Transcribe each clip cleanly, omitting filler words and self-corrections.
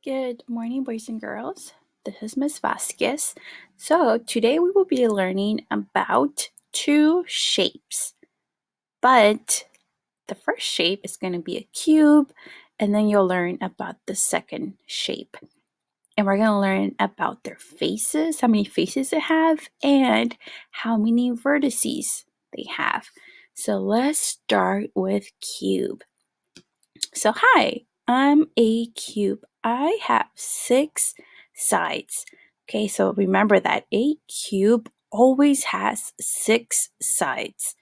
Good morning, boys and girls. This is Miss Vasquez. So, today we will be learning about two shapes. But the first shape is going to be a cube, and then you'll learn about the second shape. And we're going to learn about their faces, how many faces they have, and how many vertices they have. So, let's start with cube. So, hi, I'm a cube. I have 6 sides. Okay, so remember that a cube always has 6 sides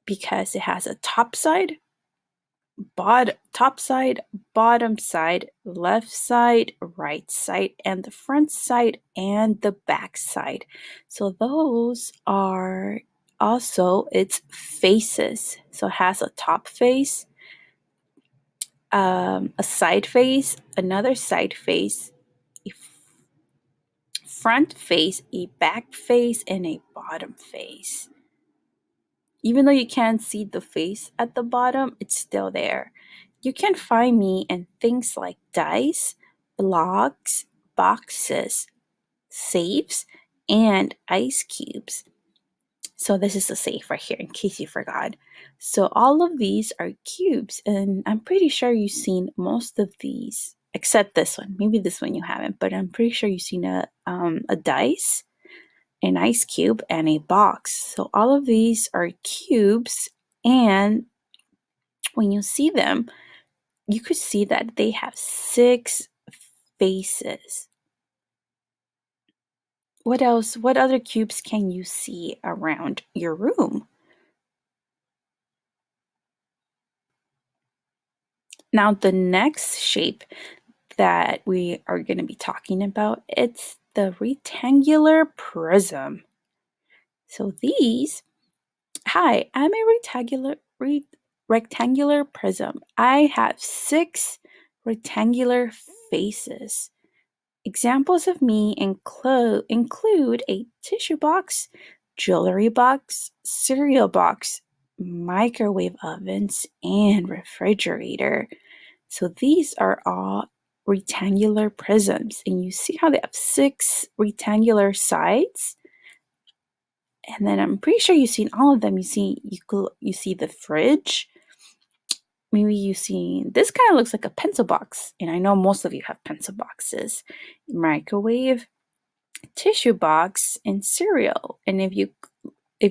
because it has a top side, bottom side, left side, right side, and the front side and the back side. So those are also its faces. So it has a top face, a side face, another side face, a front face, a back face, and a bottom face. Even though you can't see the face at the bottom, it's still there. You can find me in things like dice, blocks, boxes, safes, and ice cubes. So this is a safe right here in case you forgot. So all of these are cubes, and I'm pretty sure you've seen most of these, except this one. Maybe this one you haven't, but I'm pretty sure you've seen a dice, an ice cube, and a box. So all of these are cubes, and when you see them, you could see that they have 6 faces. What else? What other cubes can you see around your room? Now, the next shape that we are going to be talking about, it's the rectangular prism. So these, hi, I'm a rectangular prism. I have 6 rectangular faces. Examples of me include a tissue box, jewelry box, cereal box, microwave ovens, and refrigerator. So these are all rectangular prisms, and you see how they have 6 rectangular sides. And then I'm pretty sure you've seen all of them. You see the fridge. Maybe you've seen this. Kind of looks like a pencil box, and I know most of you have pencil boxes. Microwave, tissue box, and cereal. And if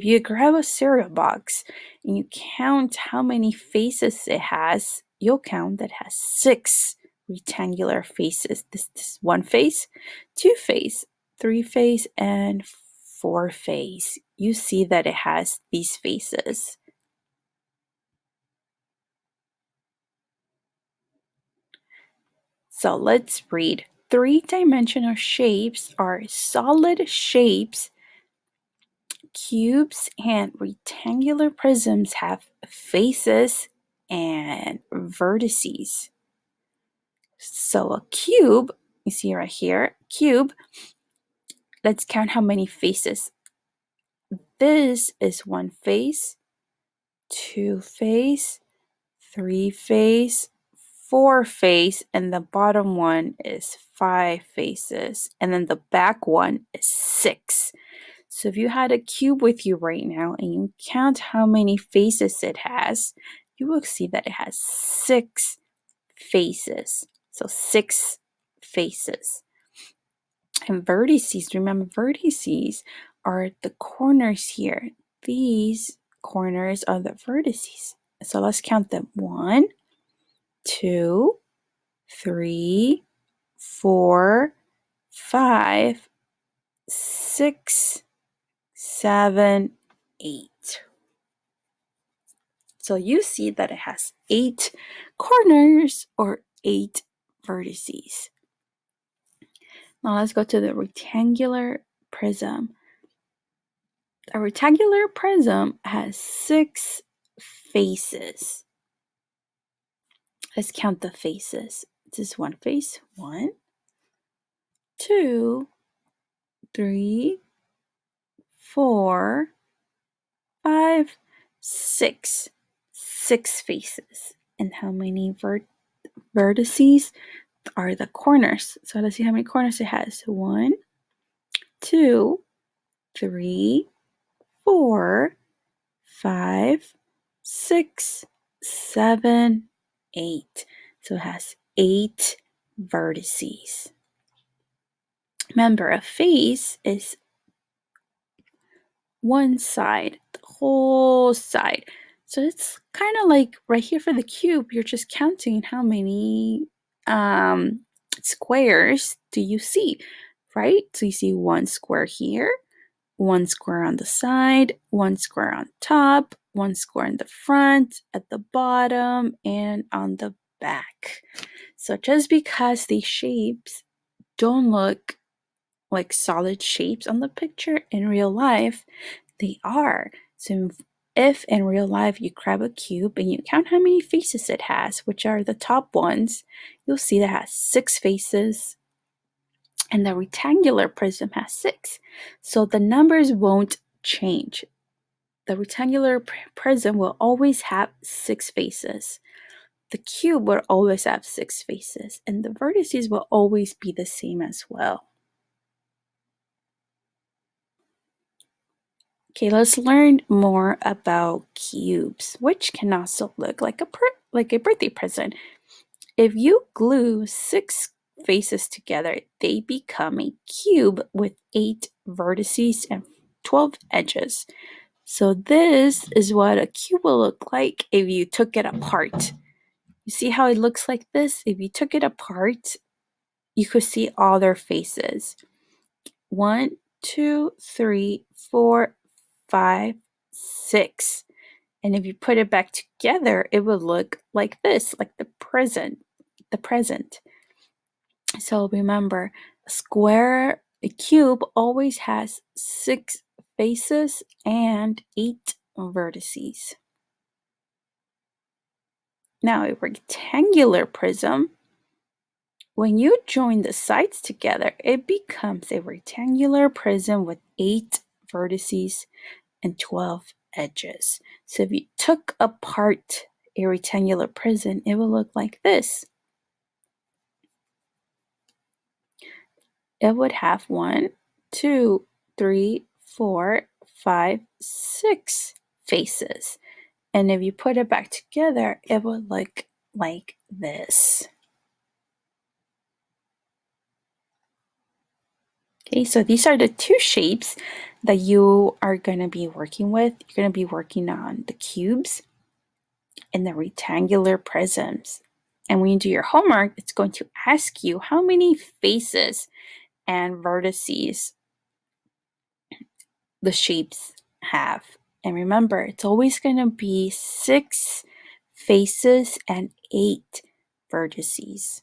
you grab a cereal box and you count how many faces it has, you'll count that it has 6 rectangular faces. This is 1 face, 2 face, 3 face, and 4 face. You see that it has these faces. So let's read. 3-dimensional shapes are solid shapes. Cubes and rectangular prisms have faces and vertices. So a cube, you see right here, cube, let's count how many faces. This is 1 face, 2 face, 3 face, 4 face, and the bottom one is 5 faces, and then the back one is 6. So if you had a cube with you right now and you count how many faces it has, you will see that it has 6 faces. So 6 faces. And vertices, remember vertices are the corners here. These corners are the vertices. So let's count them. 1, 2, 3, 4, 5, 6, 7, 8. So you see that it has 8 corners or 8 vertices. Now let's go to the rectangular prism. A rectangular prism has 6 faces. Let's count the faces. This is 1 face. 1, 2, 3, 4, 5, 6. 6 faces. And how many vertices? are the corners. So let's see how many corners it has. 1, 2, 3, 4, 5, 6, 7, 8. So it has 8 vertices. Remember, a face is one side, the whole side. So it's kind of like right here for the cube, you're just counting how many squares do you see, right? So you see one square here, one square on the side, one square on top, one square in the front, at the bottom, and on the back. So just because these shapes don't look like solid shapes on the picture, in real life, they are. So if in real life you grab a cube and you count how many faces it has, which are the top ones, you'll see that it has 6 faces, and the rectangular prism has 6. So the numbers won't change. The rectangular prism will always have 6 faces. The cube will always have 6 faces, and the vertices will always be the same as well. Okay, let's learn more about cubes, which can also look like a birthday present. If you glue 6 faces together, they become a cube with 8 vertices and 12 edges. So this is what a cube will look like if you took it apart. You see how it looks like this? If you took it apart, you could see all their faces. 1, 2, 3, 4, 5, 6. And if you put it back together, it would look like this, like the present. So remember, a cube always has 6 faces and 8 vertices. Now, a rectangular prism, when you join the sides together, it becomes a rectangular prism with 8 vertices and 12 edges. So if you took apart a rectangular prism, it will look like this. It would have 1, 2, 3, 4, 5, 6 faces. And if you put it back together, it would look like this. Okay, so these are the 2 shapes that you are going to be working with. You're going to be working on the cubes and the rectangular prisms. And when you do your homework, it's going to ask you how many faces and vertices the shapes have. And remember, it's always going to be 6 faces and 8 vertices.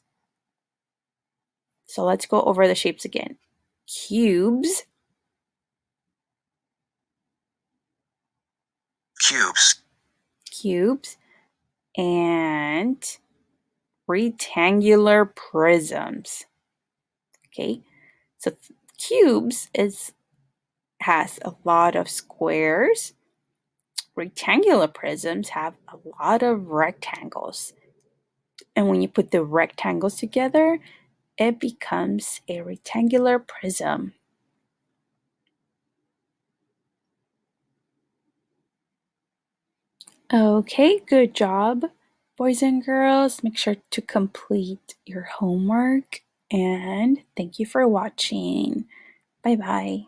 So let's go over the shapes again. Cubes. Cubes. And rectangular prisms. Okay, so cubes has a lot of squares. Rectangular prisms have a lot of rectangles. And when you put the rectangles together, it becomes a rectangular prism. Okay, good job, boys and girls. Make sure to complete your homework, and thank you for watching. Bye-bye.